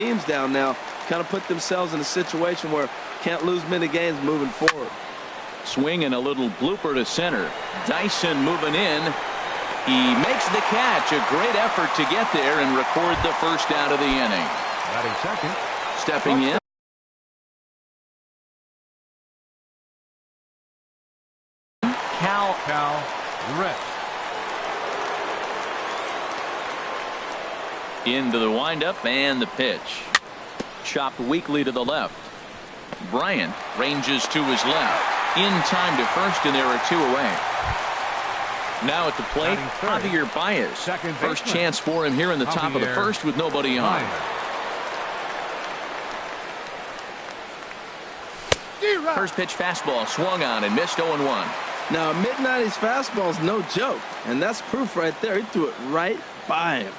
teams down now, kind of put themselves in a situation where can't lose many games moving forward. Swing and a little blooper to center. Dyson moving in. He makes the catch. A great effort to get there and record the first out of the inning. Batting second. Stepping in. Cal Rett. Into the windup and the pitch. Chopped weakly to the left. Bryant ranges to his left. In time to first, and there are two away. Now at the plate, Javier Baez. First chance for him here in the top of the first with nobody on. First pitch fastball swung on and missed 0-1. Now, a mid-90s fastball is no joke, and that's proof right there. He threw it right by him.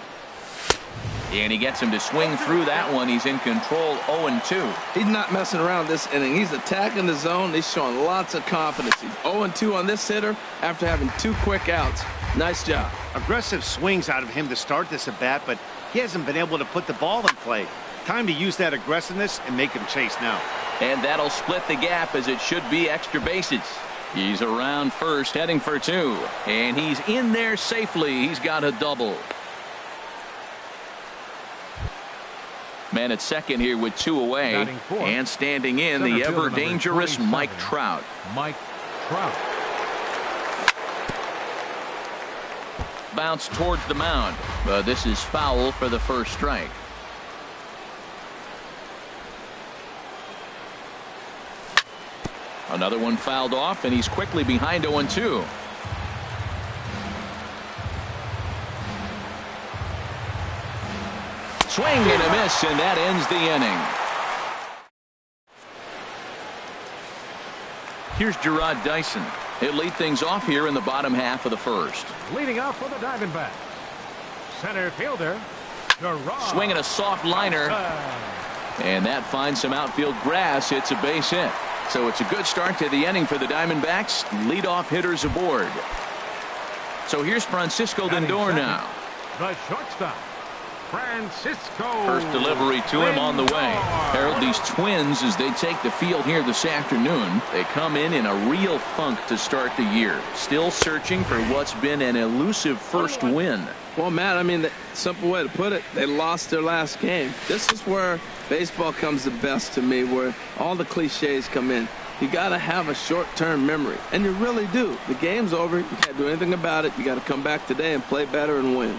And he gets him to swing through that one. He's in control, 0-2. He's not messing around this inning. He's attacking the zone. He's showing lots of confidence. He's 0-2 on this hitter after having 2 quick outs. Nice job. Aggressive swings out of him to start this at bat, but he hasn't been able to put the ball in play. Time to use that aggressiveness and make him chase now. And that'll split the gap, as it should be extra bases. He's around first, heading for 2. And he's in there safely. He's got a double. Man at second here with 2 away. And standing in, the ever-dangerous Mike Trout. Bounce towards the mound. But this is foul for the first strike. Another one fouled off, and he's quickly behind 0-2. Swing and a miss, and that ends the inning. Here's Gerard Dyson. He'll lead things off here in the bottom half of the first. Leading off for the Diamondbacks, center fielder Gerard. Swinging a soft liner, and that finds some outfield grass. It's a base hit. So it's a good start to the inning for the Diamondbacks. Leadoff hitters aboard. So here's Francisco Lindor now. The shortstop, Francisco. First delivery to him on the way. Harold, these Twins, as they take the field here this afternoon, they come in a real funk to start the year. Still searching for what's been an elusive first win. Well, Matt, I mean, the simple way to put it, they lost their last game. This is where baseball comes the best to me, where all the cliches come in. You got to have a short-term memory, and you really do. The game's over. You can't do anything about it. You got to come back today and play better and win.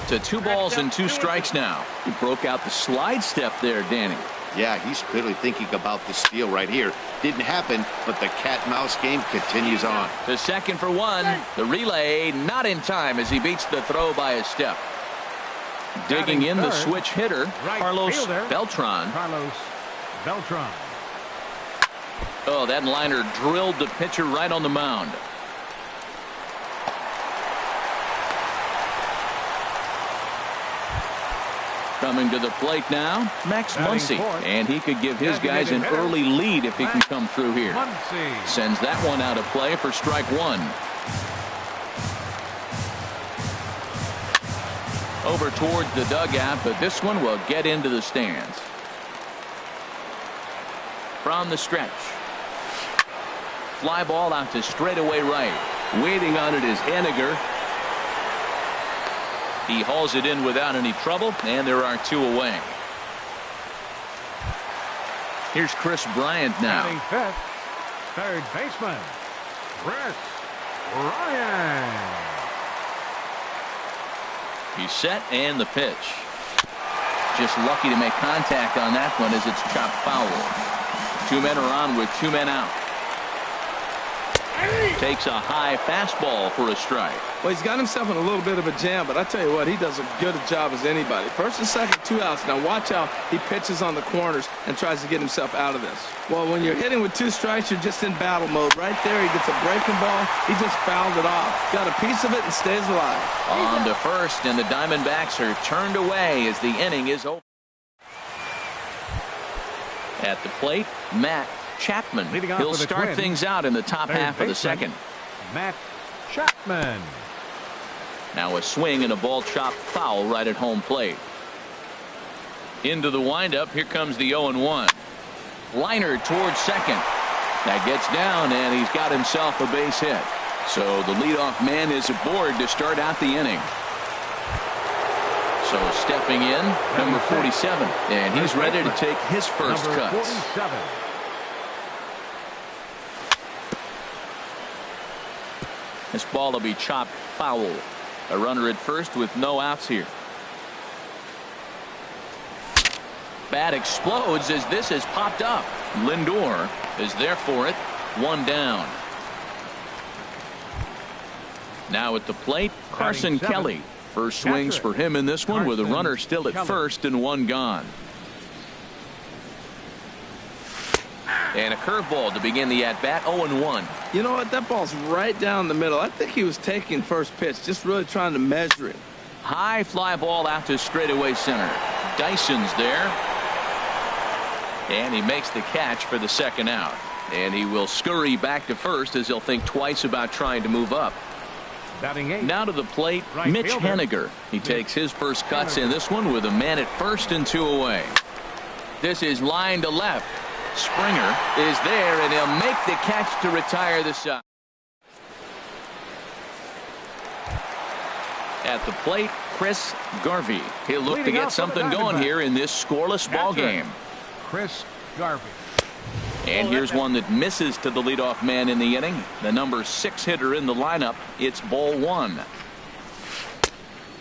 To 2 balls and 2 strikes now. He broke out the slide step there, Danny. Yeah, he's clearly thinking about the steal right here. Didn't happen, but the cat-mouse game continues on. To second for 1. The relay not in time as he beats the throw by a step. Digging in the switch hitter, Carlos Beltran. Oh, that liner drilled the pitcher right on the mound. Coming to the plate now, Max Muncy, and he could give his guys an early lead if he can come through here. Sends that one out of play for strike 1. Over towards the dugout, but this one will get into the stands. From the stretch. Fly ball out to straightaway right. Waiting on it is Henniger. He hauls it in without any trouble, and there are 2 away. Here's Chris Bryant now. Fifth, third baseman, Chris Bryant. He's set, and the pitch. Just lucky to make contact on that one as it's chopped foul. 2 men are on with 2 men out. Takes a high fastball for a strike. Well, he's got himself in a little bit of a jam, but I tell you what, he does a good job as anybody. First and second, 2 outs. Now watch how he pitches on the corners and tries to get himself out of this. Well, when you're hitting with 2 strikes, you're just in battle mode. Right there, he gets a breaking ball. He just fouled it off. Got a piece of it and stays alive. On to first, and the Diamondbacks are turned away as the inning is over. At the plate, Matt Chapman. He'll start things out in the top half of the second. Matt Chapman. Now a swing and a ball chopped foul right at home plate. Into the windup. Here comes the 0-1. Liner towards second. That gets down, and he's got himself a base hit. So the leadoff man is aboard to start out the inning. So stepping in, number 47, and he's ready to take his first cuts. This ball will be chopped foul. A runner at first with no outs here. Bat explodes as this has popped up. Lindor is there for it. One down. Now at the plate, Carson Kelly. First swings for him in this one with a runner still at first and one gone. And a curveball to begin the at-bat. 0-1. You know what? That ball's right down the middle. I think he was taking first pitch, just really trying to measure it. High fly ball out to straightaway center. Dyson's there. And he makes the catch for the second out. And he will scurry back to first as he'll think twice about trying to move up. Now to the plate, Mitch Haniger. He takes his first cuts in this one with a man at first and two away. This is line to left. Springer is there, and he'll make the catch to retire the side. At the plate, Chris Garvey. He'll look to get something going here in this scoreless ball game. Chris Garvey. And here's one that misses to the leadoff man in the inning. The number 6 hitter in the lineup. It's ball one.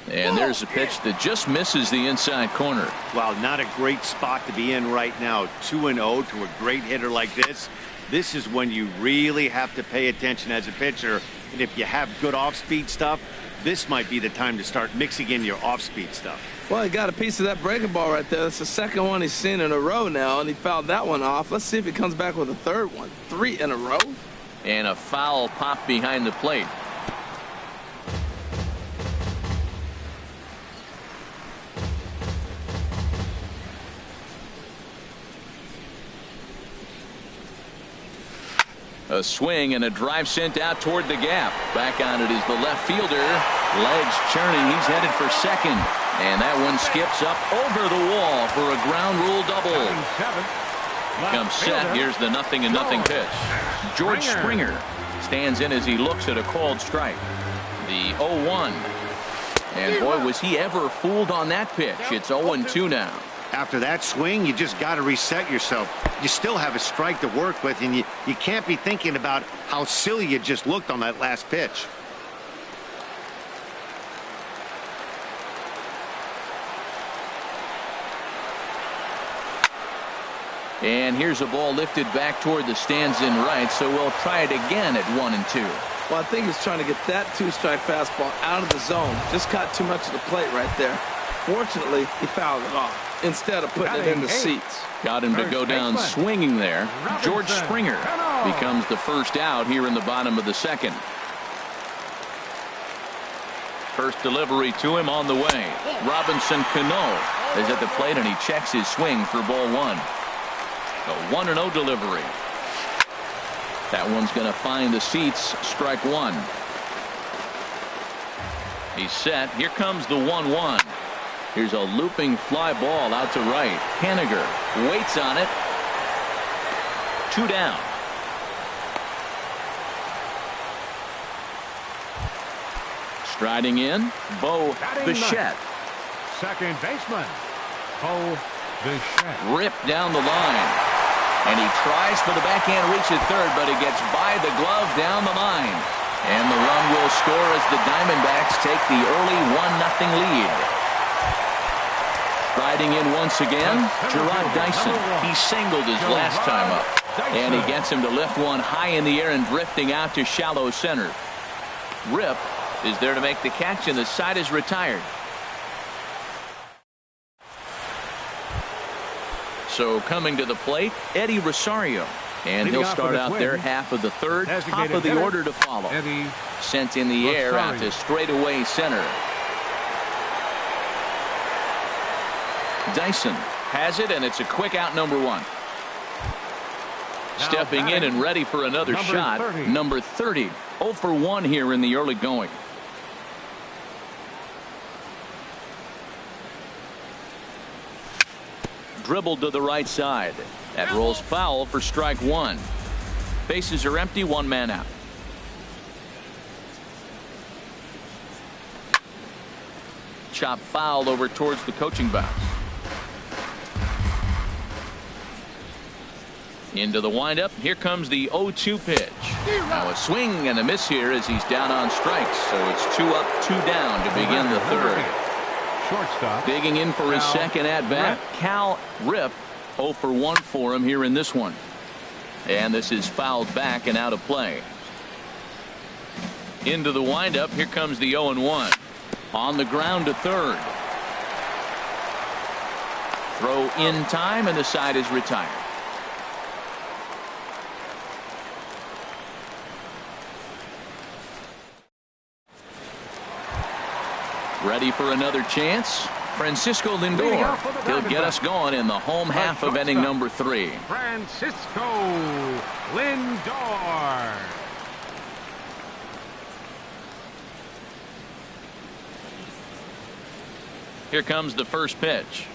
And there's a pitch that just misses the inside corner. Well, not a great spot to be in right now. 2-0 to a great hitter like this. This is when you really have to pay attention as a pitcher. And if you have good off-speed stuff, this might be the time to start mixing in your off-speed stuff. Well, he got a piece of that breaking ball right there. That's the second one he's seen in a row now, and he fouled that one off. Let's see if he comes back with a third one. 3 in a row. And a foul pop behind the plate. A swing and a drive sent out toward the gap. Back on it is the left fielder. Legs churning. He's headed for second. And that one skips up over the wall for a ground rule double. Comes set. Here's the 0-0 pitch. George Springer stands in as he looks at a called strike. The 0-1. And boy, was he ever fooled on that pitch. It's 0-2 now. After that swing, you just got to reset yourself. You still have a strike to work with, and you can't be thinking about how silly you just looked on that last pitch. And here's a ball lifted back toward the stands in right, so we'll try it again at 1-2. Well, I think he's trying to get that 2-strike fastball out of the zone. Just caught too much of the plate right there. Fortunately, he fouled it off instead of putting it in the seats. Got him to go down swinging there. George Springer becomes the first out here in the bottom of the second. First delivery to him on the way. Robinson Cano is at the plate, and he checks his swing for ball one. A 1-0 delivery. That one's going to find the seats. Strike one. He's set. Here comes the 1-1. Here's a looping fly ball out to right. Haniger waits on it. 2 down. Striding in, Bo Bichette. Second baseman, Bo Bichette. Ripped down the line. And he tries for the backhand reach at third, but he gets by the glove down the line. And the run will score as the Diamondbacks take the early 1-0 lead. Riding in once again, Gerard Dyson. He singled his last time up. And he gets him to lift one high in the air and drifting out to shallow center. Rip is there to make the catch, and the side is retired. So coming to the plate, Eddie Rosario. And he'll start out there half of the third, top of the order to follow. Sent in the air out to straightaway center. Dyson has it, and it's a quick out, number one. Stepping in and ready for another shot. Number 30. 0 for 1 here in the early going. dribbled to the right side. That rolls foul for strike one. Bases are empty, one man out. Chop foul over towards the coaching box. Into the windup. Here comes the 0-2 pitch. Now a swing and a miss here as he's down on strikes. So it's 2 up, 2 down to begin the third. Shortstop. Digging in for his second at bat, Cal Rip. 0 for 1 for him here in this one. And this is fouled back and out of play. Into the windup. Here comes the 0-1. On the ground to third. Throw in time and the side is retired. Ready for another chance. Francisco Lindor. He'll get us going in the home half of inning number 3. Francisco Lindor. Here comes the first pitch.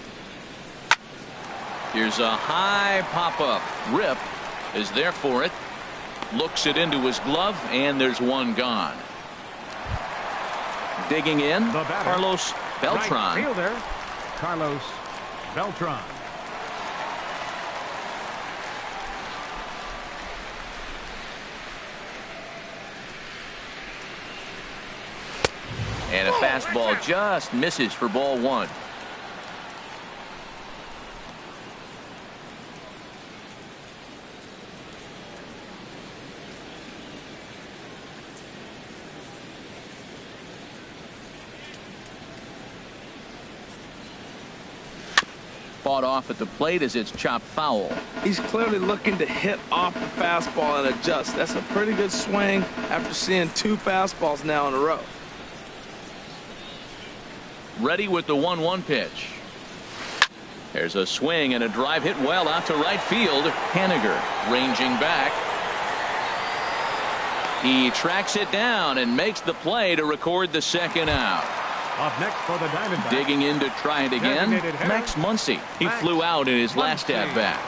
Here's a high pop-up. Rip is there for it. Looks it into his glove, and there's one gone. Digging in, Carlos Beltran. Right fielder, Carlos Beltran. And a fastball just misses for ball 1. Fought off at the plate as it's chopped foul. He's clearly looking to hit off the fastball and adjust. That's a pretty good swing after seeing 2 fastballs now in a row. Ready with the 1-1 pitch. There's a swing and a drive hit well out to right field. Haniger ranging back. He tracks it down and makes the play to record the second out. Up next for the Diamondbacks. Digging in to try it again, Max Muncy. He flew out in his last at bat.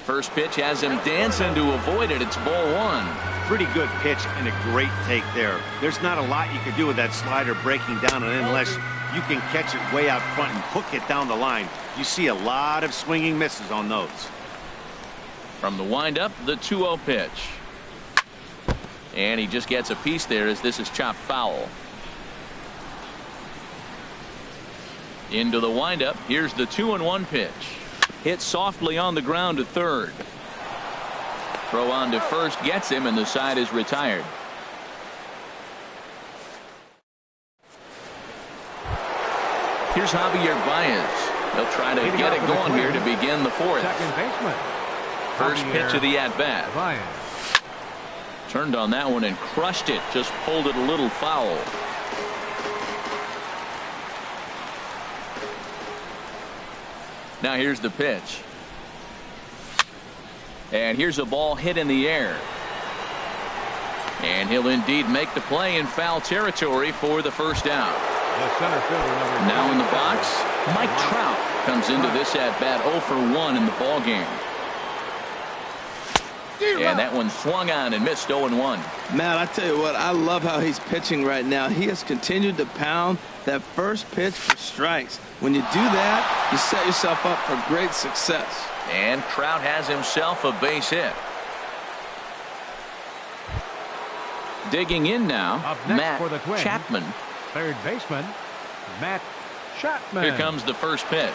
First pitch has him dancing to avoid it. It's ball 1. Pretty good pitch and a great take there. There's not a lot you could do with that slider breaking down and in unless you can catch it way out front and hook it down the line. You see a lot of swinging misses on those. From the windup, the 2-0 pitch. And he just gets a piece there as this is chopped foul. Into the windup. Here's the 2-1 pitch. Hit softly on the ground to third. Throw on to first gets him, and the side is retired. Here's Javier Baez. They'll try to get it going here to begin the 4th. Second baseman. First pitch of the at-bat. Turned on that one and crushed it. Just pulled it a little foul. Now here's the pitch. And here's a ball hit in the air. And he'll indeed make the play in foul territory for the first out. The center fielder now in the box, Mike Trout comes into this at bat 0 for 1 in the ball game. And that one swung on and missed 0-1. Matt, I tell you what, I love how he's pitching right now. He has continued to pound that first pitch for strikes. When you do that, you set yourself up for great success. And Trout has himself a base hit. Digging in now, Matt Chapman. Third baseman, Matt Chapman. Here comes the first pitch.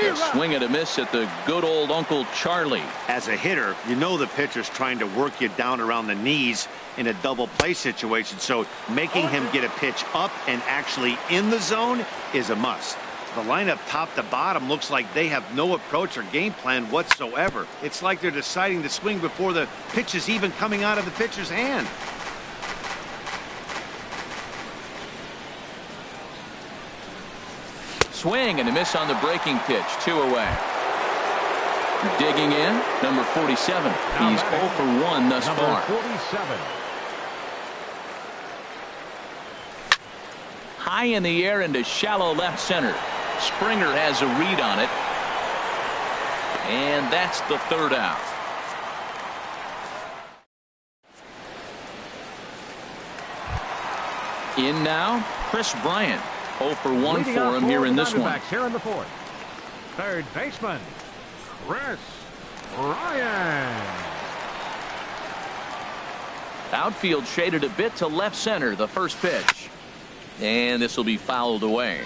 A swing and a miss at the good old Uncle Charlie. As a hitter, you know the pitcher's trying to work you down around the knees in a double play situation, so making him get a pitch up and actually in the zone is a must. The lineup top to bottom looks like they have no approach or game plan whatsoever. It's like they're deciding to swing before the pitch is even coming out of the pitcher's hand. Swing and a miss on the breaking pitch. 2 away. Digging in, number 47. He's 0 for 1 thus far. 47. High in the air into shallow left center. Springer has a read on it. And that's the third out. In now, Chris Bryant. 0 for 1 Leading for him here in this one. Here in the fourth. Third baseman, Chris Bryant. Outfield shaded a bit to left center, the first pitch. And this will be fouled away.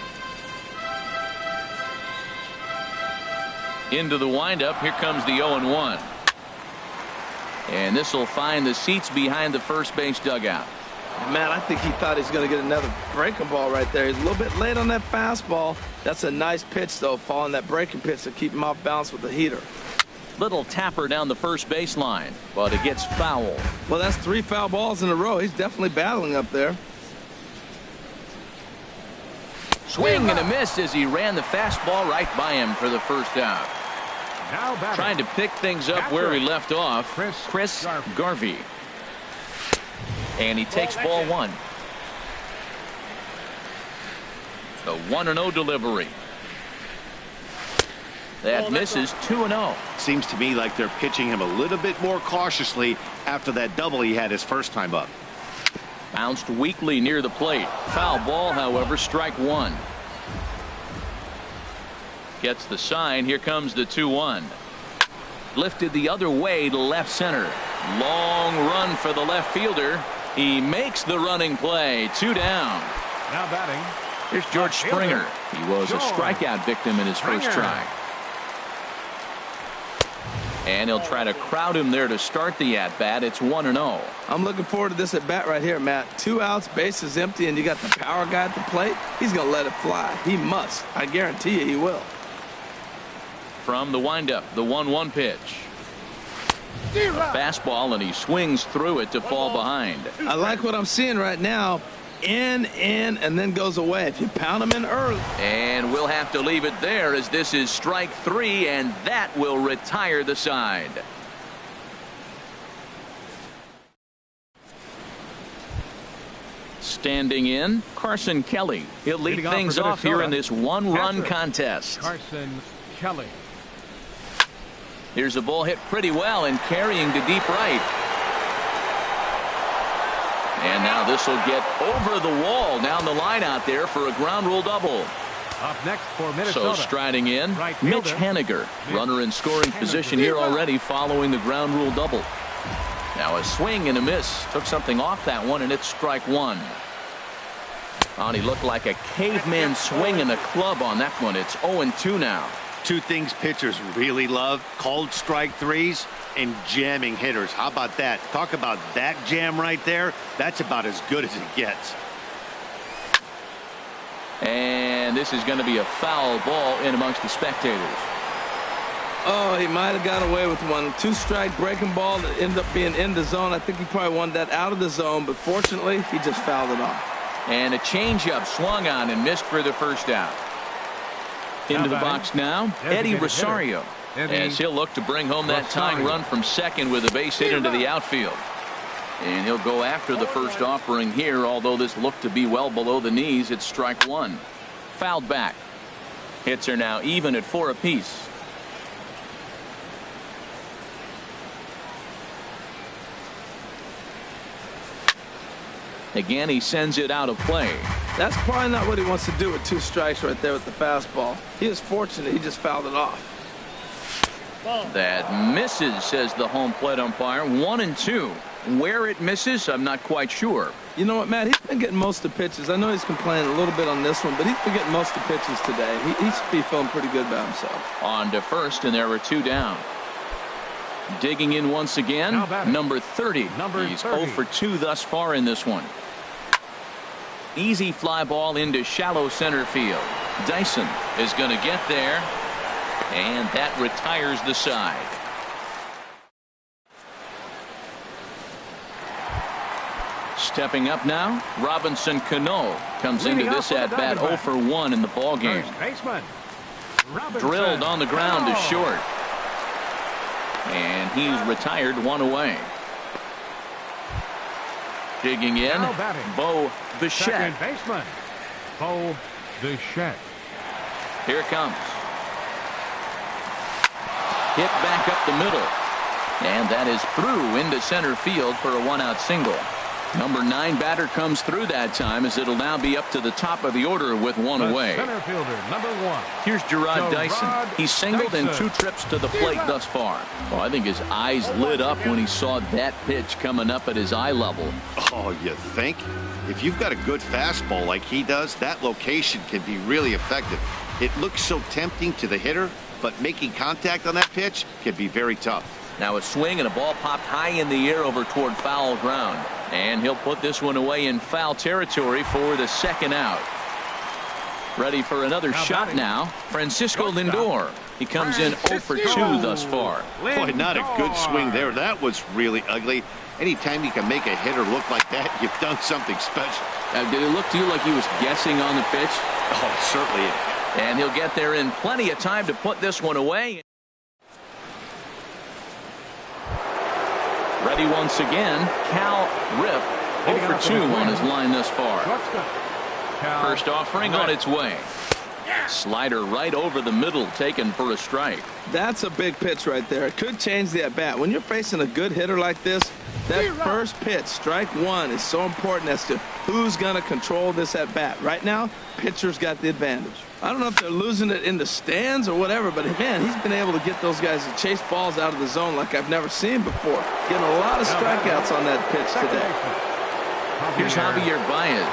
Into the windup, here comes the 0-1. And this will find the seats behind the first base dugout. Man, I think he thought he was going to get another breaking ball right there. He's a little bit late on that fastball. That's a nice pitch, though, following that breaking pitch to keep him off balance with the heater. Little tapper down the first baseline, but it gets foul. Well, that's 3 foul balls in a row. He's definitely battling up there. Swing and a miss as he ran the fastball right by him for the first out. Now batting. Trying to pick things up where he left off, Chris Garvey. And he takes ball 1. The 1-0 delivery. That misses 2-0. Seems to me like they're pitching him a little bit more cautiously after that double he had his first time up. Bounced weakly near the plate. Foul ball, however, strike 1. Gets the sign. Here comes the 2-1. Lifted the other way to left center. Long run for the left fielder. He makes the running play. 2 down. Now batting. Here's George Springer. He was a strikeout victim in his first try. And he'll try to crowd him there to start the at-bat. It's 1-0. I'm looking forward to this at-bat right here, Matt. 2 outs, bases empty, and you got the power guy at the plate. He's going to let it fly. He must. I guarantee you he will. From the windup, the 1-1 pitch. A fastball, and he swings through it to fall behind. I like what I'm seeing right now. In, and then goes away. If you pound him in early. And we'll have to leave it there as this is strike 3, and that will retire the side. Standing in, Carson Kelly. He'll lead things off here in this 1-run contest. Carson Kelly. Here's a ball hit pretty well and carrying to deep right. And now this will get over the wall down the line out there for a ground rule double. Up next for Minnesota. So striding in, Right Mitch fielder. Haniger. Runner in scoring position here already following the ground rule double. Now a swing and a miss. Took something off that one, and it's strike 1. And he looked like a caveman swinging a club on that one. It's 0-2 now. 2 things pitchers really love: called strike 3s and jamming hitters. How about that? Talk about that jam right there. That's about as good as it gets. And this is going to be a foul ball in amongst the spectators. Oh, he might have got away with one. 2-strike breaking ball that ended up being in the zone. I think he probably wanted that out of the zone, but fortunately, he just fouled it off. And a changeup swung on and missed for the first out. Into the box now, Eddie Rosario, as he'll look to bring home that tying run from second with a base hit into the outfield. And he'll go after the first offering here, although this looked to be well below the knees. It's strike 1. Fouled back. Hits are now even at 4 apiece. Again, he sends it out of play. That's probably not what he wants to do with 2 strikes right there with the fastball. He was fortunate. He just fouled it off. That misses, says the home plate umpire. 1-2. Where it misses, I'm not quite sure. You know what, Matt? He's been getting most of the pitches. I know he's complaining a little bit on this one, but he's been getting most of the pitches today. He should be feeling pretty good about himself. On to first, and there are 2 down. Digging in once again, number 30. He's 0 for 2 thus far in this one. Easy fly ball into shallow center field. Dyson is going to get there, and that retires the side. Stepping up now, Robinson Cano comes into this at-bat 0 for 1 in the ball game. Baseman, Drilled on the ground to short. And he's retired, 1 away. Digging in, Now batting. Bo Bichette. Second baseman, Bo Bichette. Here it comes. Hit back up the middle. And that is through into center field for a 1-out single. Number 9 batter comes through that time, as it'll now be up to the top of the order with 1 away. Center fielder, number 1. Here's Gerard Gerard Dyson. He's singled in Dyson. 2 trips to the plate thus far. Oh, I think his eyes lit up when he saw that pitch coming up at his eye level. Oh, you think? If you've got a good fastball like he does, that location can be really effective. It looks so tempting to the hitter, but making contact on that pitch can be very tough. Now a swing and a ball popped high in the air over toward foul ground. And he'll put this one away in foul territory for the 2nd out. Ready for another shot now. Francisco Lindor. He comes in 0 for 2 thus far. Boy, not a good swing there. That was really ugly. Anytime you can make a hitter look like that, you've done something special. Did it look to you like he was guessing on the pitch? Oh, certainly. And he'll get there in plenty of time to put this one away. Ready once again, Cal Rip, 0 for 2 on his line thus far. First offering on its way. Slider right over the middle, taken for a strike. That's a big pitch right there. It could change the at-bat. When you're facing a good hitter like this, that first pitch, strike 1, is so important as to who's going to control this at-bat. Right now, pitcher's got the advantage. I don't know if they're losing it in the stands or whatever, but man, he's been able to get those guys to chase balls out of the zone like I've never seen before. Getting a lot of strikeouts on that pitch today. Here's Javier Baez,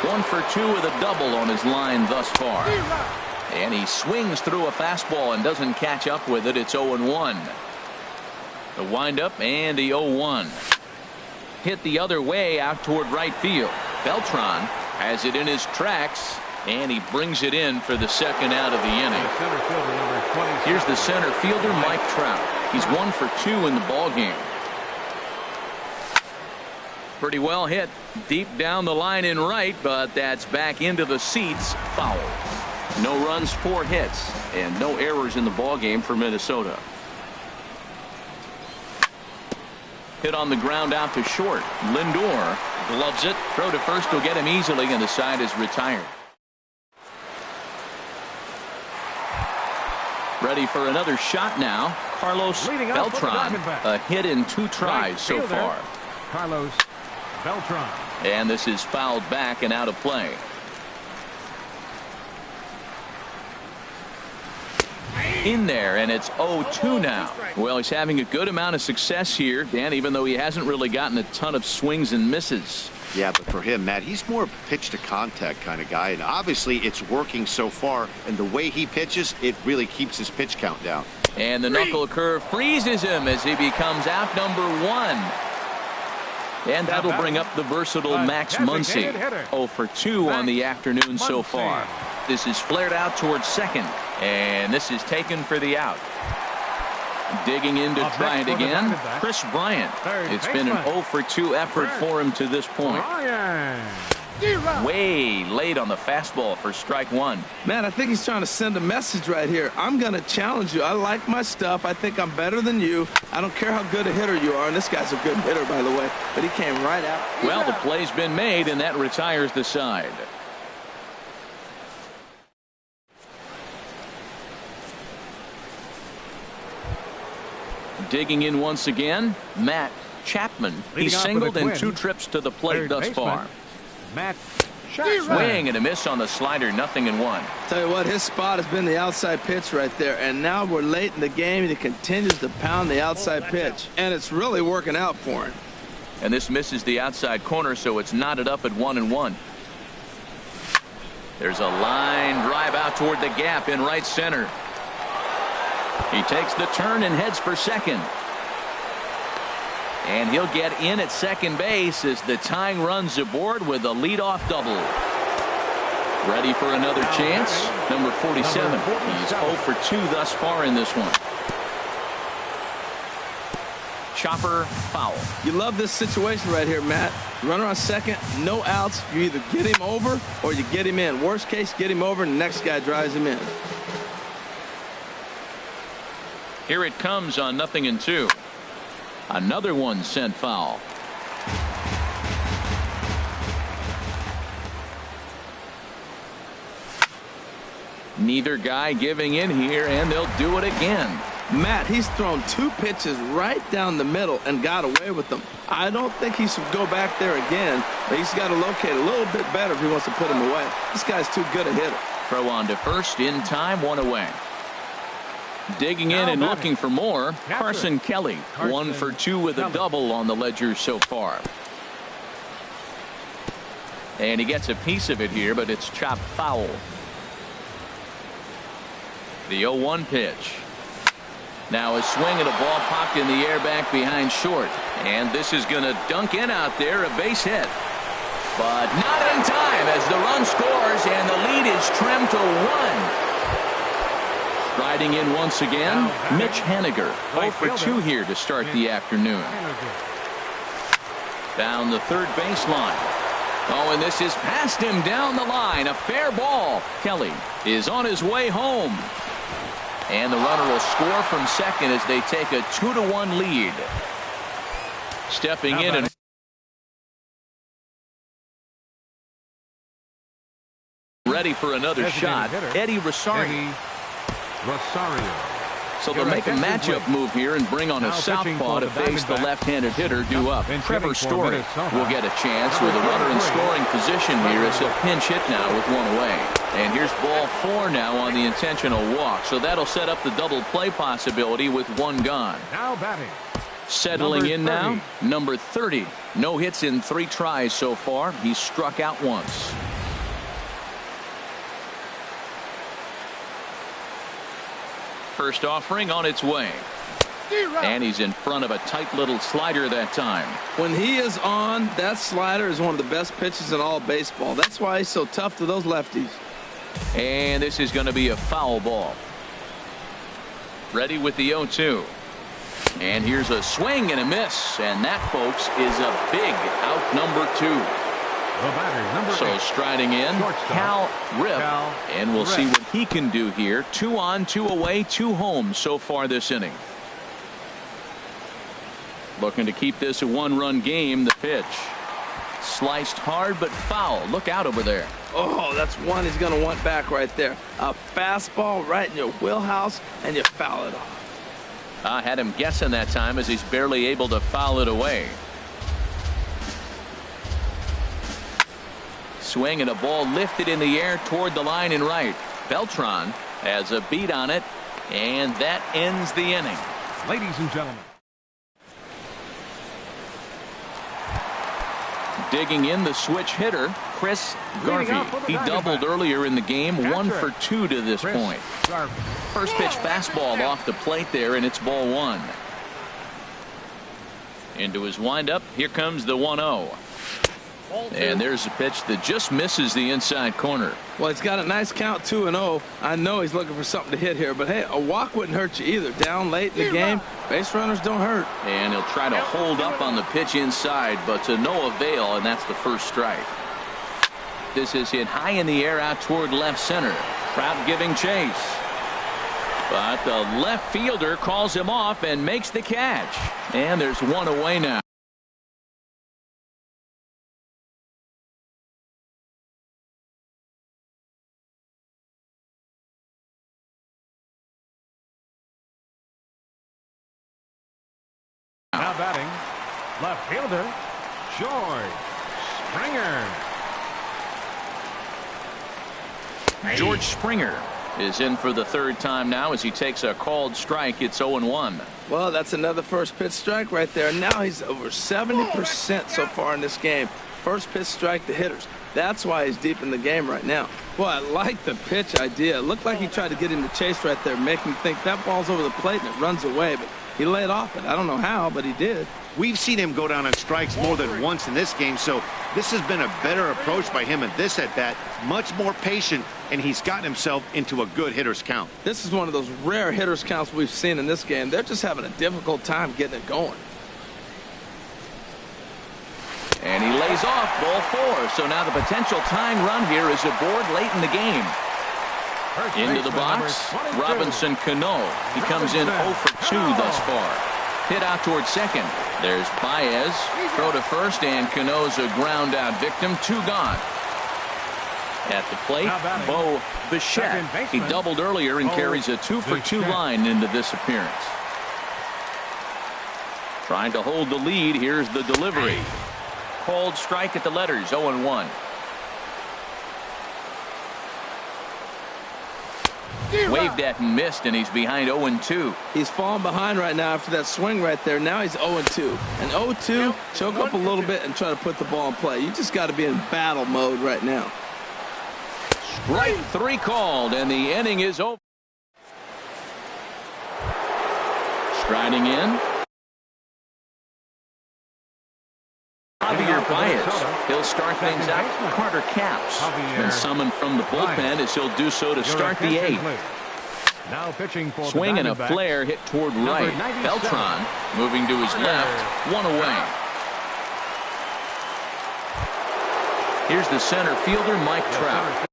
1 for 2 with a double on his line thus far. And he swings through a fastball and doesn't catch up with it. It's 0-1. The windup and the 0-1. Hit the other way out toward right field. Beltran has it in his tracks, and he brings it in for the 2nd out of the inning. Here's the center fielder, Mike Trout. He's 1 for 2 in the ball game. Pretty well hit deep down the line in right, but that's back into the seats. Foul. No runs, 4 hits, and no errors in the ball game for Minnesota. Hit on the ground out to short. Lindor gloves it. Throw to first will get him easily, and the side is retired. Ready for another shot now. Carlos Beltran. A hit in 2 tries so far. Carlos Beltran. And this is fouled back and out of play. In there, and it's 0-2 now. Well, he's having a good amount of success here, Dan, even though he hasn't really gotten a ton of swings and misses. Yeah, but for him, Matt, he's more of a pitch to contact kind of guy, and obviously it's working so far, and the way he pitches, it really keeps his pitch count down. And the knuckle curve freezes him as he becomes out number 1. And that'll bring up the versatile Max Muncy. 0 for 2 on the afternoon so far. This is flared out towards second, and this is taken for the out. Digging in to try it again, Chris Bryant. It's been an 0 for 2 effort for him to this point. Way late on the fastball for strike 1. Man, I think he's trying to send a message right here. I'm going to challenge you. I like my stuff. I think I'm better than you. I don't care how good a hitter you are. And this guy's a good hitter, by the way. But he came right out. Well, the play's been made, and that retires the side. Digging in once again, Matt Chapman. He's singled in 2 trips to the plate thus far. Matt Chapman. Swing and a miss on the slider, 0-1. Tell you what, his spot has been the outside pitch right there. And now we're late in the game, and he continues to pound the outside pitch. And it's really working out for him. And this misses the outside corner, so it's knotted up at 1-1. There's a line drive out toward the gap in right center. He takes the turn and heads for second. And he'll get in at second base as the tying runs aboard with a leadoff double. Ready for another chance. Number 47. He's 0 for 2 thus far in this one. Chopper foul. You love this situation right here, Matt. Runner on second, no outs. You either get him over or you get him in. Worst case, get him over and the next guy drives him in. Here it comes on 0-2. Another one sent foul. Neither guy giving in here, and they'll do it again. Matt, he's thrown 2 pitches right down the middle and got away with them. I don't think he should go back there again, but he's got to locate a little bit better if he wants to put him away. This guy's too good a hitter. Throw on to first in time, 1 away. Digging in and looking for more, Carson Kelly. 1 for 2 with a double on the ledger so far. And he gets a piece of it here, but it's chopped foul. The 0-1 pitch. Now a swing and a ball popped in the air back behind short. And this is going to dunk in out there, a base hit. But not in time as the run scores and the lead is trimmed to 1. Striding in once again, Mitch Haniger. 0 for 2 here to start the afternoon. Down the third baseline. Oh, and this is past him down the line. A fair ball. Kelly is on his way home. And the runner will score from second as they take a 2-1 lead. Stepping in and ready for another shot, Eddie Rosario. So they'll make a matchup move here and bring on a southpaw to face the left-handed hitter due up. Trevor Story will get a chance with a runner in scoring position here as he'll pinch hit now with 1 away. And here's ball 4 now on the intentional walk. So that'll set up the double play possibility with 1 gone. Now batting. Settling in now, number 30. No hits in 3 tries so far. He's struck out once. First offering on its way. And he's in front of a tight little slider that time. When he is on, that slider is one of the best pitches in all baseball. That's why he's so tough to those lefties. And this is going to be a foul ball. Ready with the 0-2. And here's a swing and a miss. And that, folks, is a big out number 2. So striding in, Cal Rip, and we'll see what he can do here. 2 on, 2 away, 2 home so far this inning. Looking to keep this a 1-run game. The pitch. Sliced hard but foul. Look out over there. Oh, that's one he's going to want back right there. A fastball right in your wheelhouse, and you foul it off. I had him guessing that time as he's barely able to foul it away. Swing and a ball lifted in the air toward the line and right. Beltran has a beat on it, and that ends the inning. Ladies and gentlemen. Digging in the switch hitter, Chris Garvey. He doubled earlier in the game, 1 for 2 to this point. First pitch fastball off the plate there, and it's ball 1. Into his windup, here comes the 1-0. And there's a pitch that just misses the inside corner. Well, he's got a nice count, 2-0. I know he's looking for something to hit here, but hey, a walk wouldn't hurt you either. Down late in the game, base runners don't hurt. And he'll try to hold up on the pitch inside, but to no avail, and that's the first strike. This is hit high in the air out toward left center. Trout giving chase. But the left fielder calls him off and makes the catch. And there's 1 away now. Now batting, left fielder, George Springer. George Springer is in for the 3rd time now as he takes a called strike. It's 0-1. Well, that's another first pitch strike right there. Now he's over 70% so far in this game. First pitch strike to hitters. That's why he's deep in the game right now. Well, I like the pitch idea. It looked like he tried to get him to chase right there, make him think that ball's over the plate and it runs away. But he laid off it. I don't know how, but he did. We've seen him go down on strikes more than once in this game, so this has been a better approach by him at this at-bat. Much more patient, and he's gotten himself into a good hitter's count. This is one of those rare hitter's counts we've seen in this game. They're just having a difficult time getting it going. And he lays off ball 4. So now the potential tying run here is aboard late in the game. Into the box, Robinson Cano. He comes in 0 for 2 thus far. Hit out towards second. There's Baez. Throw to first, and Cano's a ground out victim. 2 gone. At the plate, Bo Bichette. He doubled earlier and carries a 2 for 2 line into this appearance. Trying to hold the lead. Here's the delivery. Cold strike at the letters, 0-1. Waved at and missed, and he's behind 0-2. He's falling behind right now after that swing right there. Now he's 0-2. And 0-2, choke up a little bit and try to put the ball in play. You just got to be in battle mode right now. Strike 3 called, and the inning is over. Striding in, Javier Baez. He'll start things out. Carter Capps been summoned from the bullpen as he'll do so to start the 8th. Now pitching for Swing and a flare hit toward right. Beltran moving to his left. 1 away. Here's the center fielder, Mike Trout.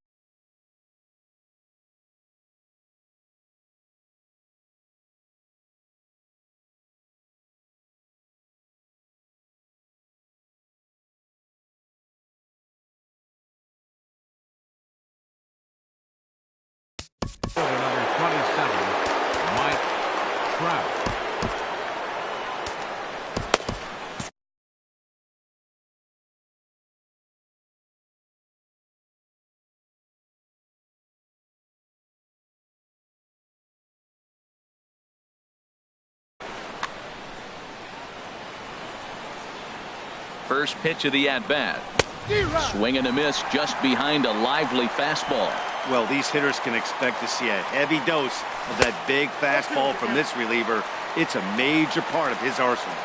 Number 27, Mike Trout. First pitch of the at-bat. Swing and a miss just behind a lively fastball. Well, these hitters can expect to see a heavy dose of that big fastball from this reliever. It's a major part of his arsenal.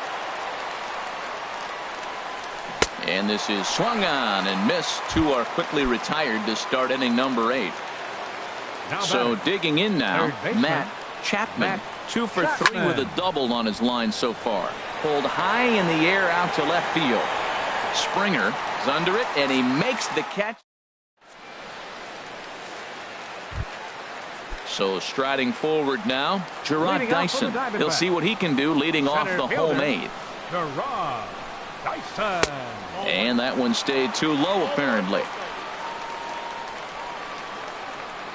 And this is swung on and missed. 2 are quickly retired to start inning number 8. So digging in now, Matt Chapman. 2 for 3 with a double on his line so far. Pulled high in the air out to left field. Springer is under it, and he makes the catch. So striding forward now, Gerard Dyson. He'll see what he can do leading off the home 8th. Gerard Dyson. And that one stayed too low apparently.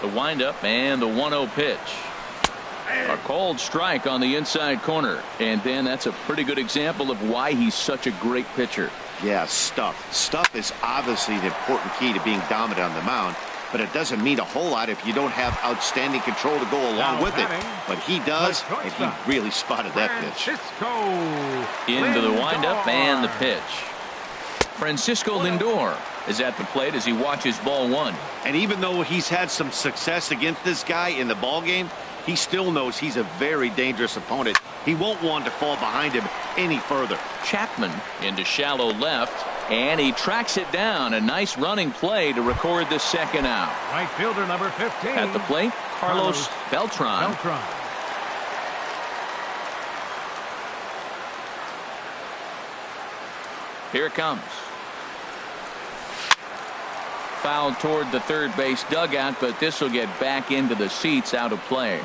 The windup and the 1-0 pitch. A cold strike on the inside corner. And then that's a pretty good example of why he's such a great pitcher. Yeah, stuff. Stuff is obviously an important key to being dominant on the mound. But it doesn't mean a whole lot if you don't have outstanding control to go along with it. But he does, and he really spotted that pitch. Into the windup and the pitch. Francisco Lindor is at the plate as he watches ball 1. And even though he's had some success against this guy in the ball game, he still knows he's a very dangerous opponent. He won't want to fall behind him any further. Chapman into shallow left, and he tracks it down. A nice running play to record the second out. Right fielder number 15. At the plate, Carlos Beltran. Here it comes. Foul toward the third base dugout, but this will get back into the seats, out of play.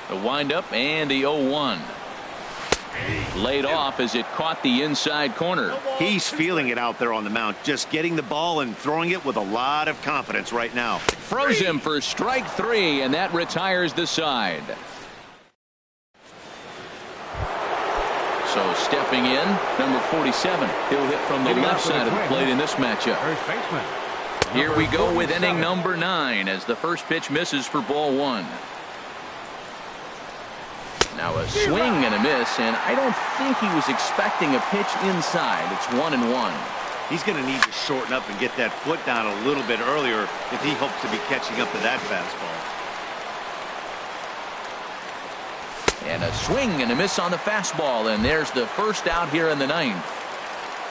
The windup and the 0-1. Laid off as it caught the inside corner. He's feeling it out there on the mound, just getting the ball and throwing it with a lot of confidence right now. Froze him for strike 3, and that retires the side. So stepping in, number 47. He'll hit from the left side of the plate in this matchup. First baseman. Here we go with inning number 9 as the first pitch misses for ball 1. Now a swing and a miss, and I don't think he was expecting a pitch inside. It's 1-1. He's going to need to shorten up and get that foot down a little bit earlier if he hopes to be catching up to that fastball. And a swing and a miss on the fastball, and there's the first out here in the 9th.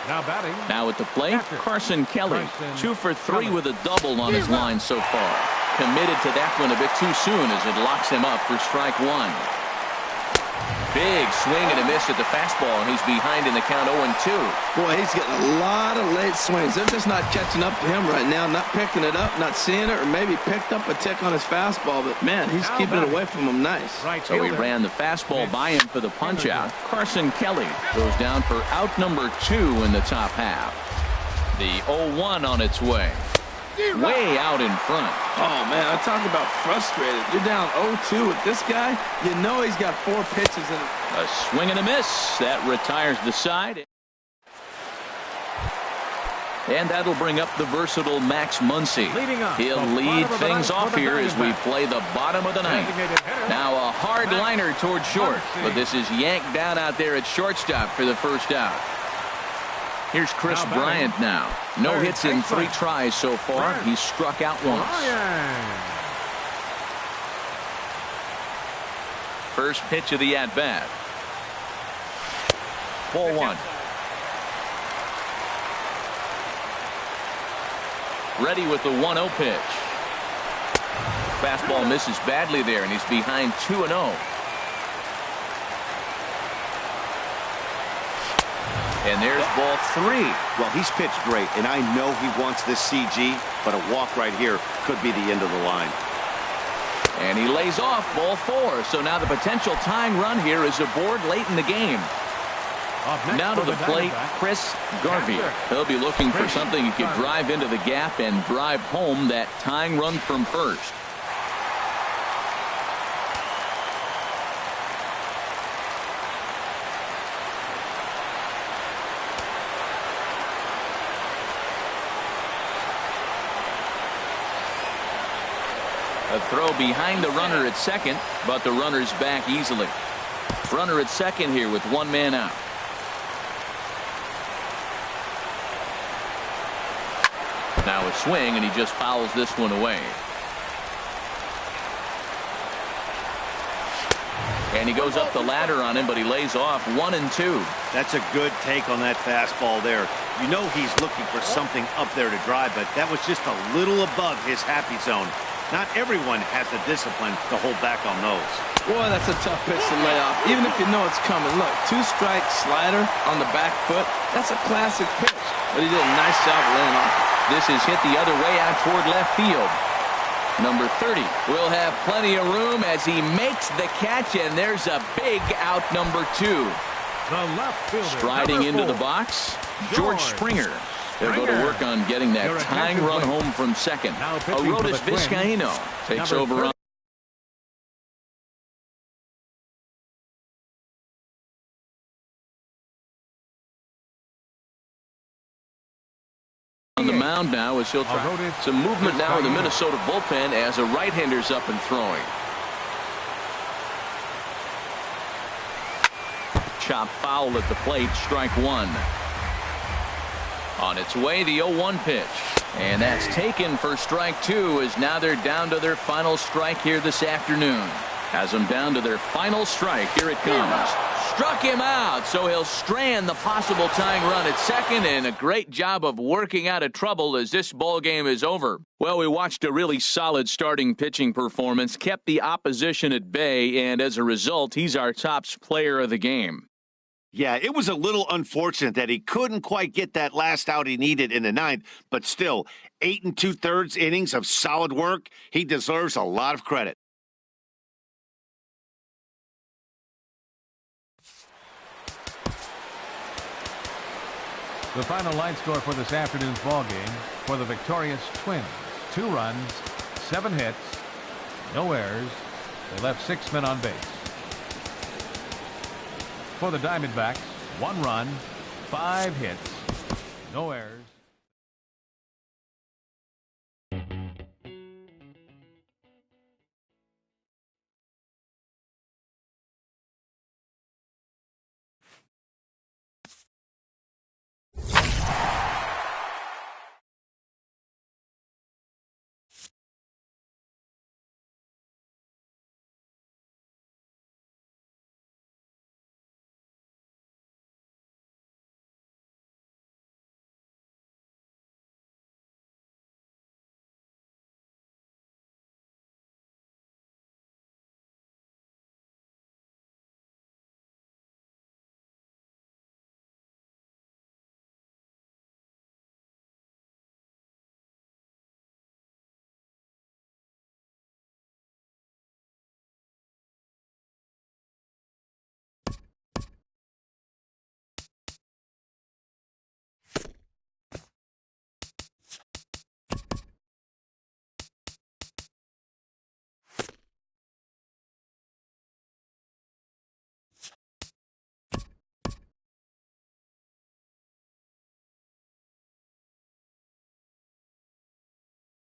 Now batting. Now at the plate, Carson Kelly. 2 for 3 with a double on his line so far. Committed to that one a bit too soon as it locks him up for strike 1. Big swing and a miss at the fastball, and he's behind in the count 0-2. Boy, he's getting a lot of late swings. They're just not catching up to him right now, not picking it up, not seeing it, or maybe picked up a tick on his fastball. But, man, he's keeping it away from him nice. Right So he fielder. ran the fastball by him for the punch-out. Carson Kelly goes down for out number 2 in the top half. The 0-1 on its way. Way out in front. Oh, man, I talk about frustrated. You're down 0-2 with this guy. You know he's got 4 pitches in it. A swing and a miss. That retires the side. And that'll bring up the versatile Max Muncy. Leading off. He'll The lead bottom of the things ninth off for the here as we Diamondbacks. play the bottom of the ninth. Designated hitter, Now a hard Max liner towards short, Muncy. but this is yanked down out there at shortstop for the first out. Here's Chris Now batting. Bryant now. No Third hits in 3 baseman. tries so far. Bryant. He's struck out once. First pitch of the at-bat. Ball 1. Ready with the 1-0 pitch. Fastball misses badly there, and he's behind 2-0. And there's ball 3. Well, he's pitched great, and I know he wants this CG, but a walk right here could be the end of the line. And he lays off ball 4. So now the potential tying run here is aboard late in the game. Up next Now to for the plate, Diamondbacks. Chris Garvey. He'll be looking for something he could drive into the gap and drive home that tying run from first. A throw behind the runner at second, but the runner's back easily. Runner at second here with 1 man out. Now a swing, and he just fouls this one away. And he goes up the ladder on him, but he lays off 1-2. That's a good take on that fastball there. You know he's looking for something up there to drive, but that was just a little above his happy zone. Not everyone has the discipline to hold back on those. Boy, that's a tough pitch to lay off, even if you know it's coming. Look, 2-strike slider on the back foot. That's a classic pitch, but he did a nice job of laying off. This is hit the other way out toward left field. Number 30 will have plenty of room as he makes the catch, and there's a big out number 2. The left fielder, Striding into number the 4. box, George Springer. They'll go to Springer. work on getting that Your tying attention, run please. home from second. Now pitching for Aroldis the Twins, Vizcaíno takes number over 30. on the mound now as he'll try Aroldis some movement now in the Vizcaíno. Minnesota bullpen as a right-hander's up and throwing. Chop foul at the plate, strike 1. On its way, the 0-1 pitch. And that's taken for strike 2 as now they're down to their final strike here this afternoon. Has them down to their final strike. Here it comes. Struck him out, so he'll strand the possible tying run at second, and a great job of working out of trouble as this ball game is over. Well, we watched a really solid starting pitching performance, kept the opposition at bay, and as a result, he's our top player of the game. Yeah, it was a little unfortunate that he couldn't quite get that last out he needed in the 9th, but still, 8 2/3 innings of solid work. He deserves a lot of credit. The final line score for this afternoon's ball game for the victorious Twins: 2 runs, 7 hits, no errors. They left 6 men on base. For the Diamondbacks, 1 run, 5 hits, no errors.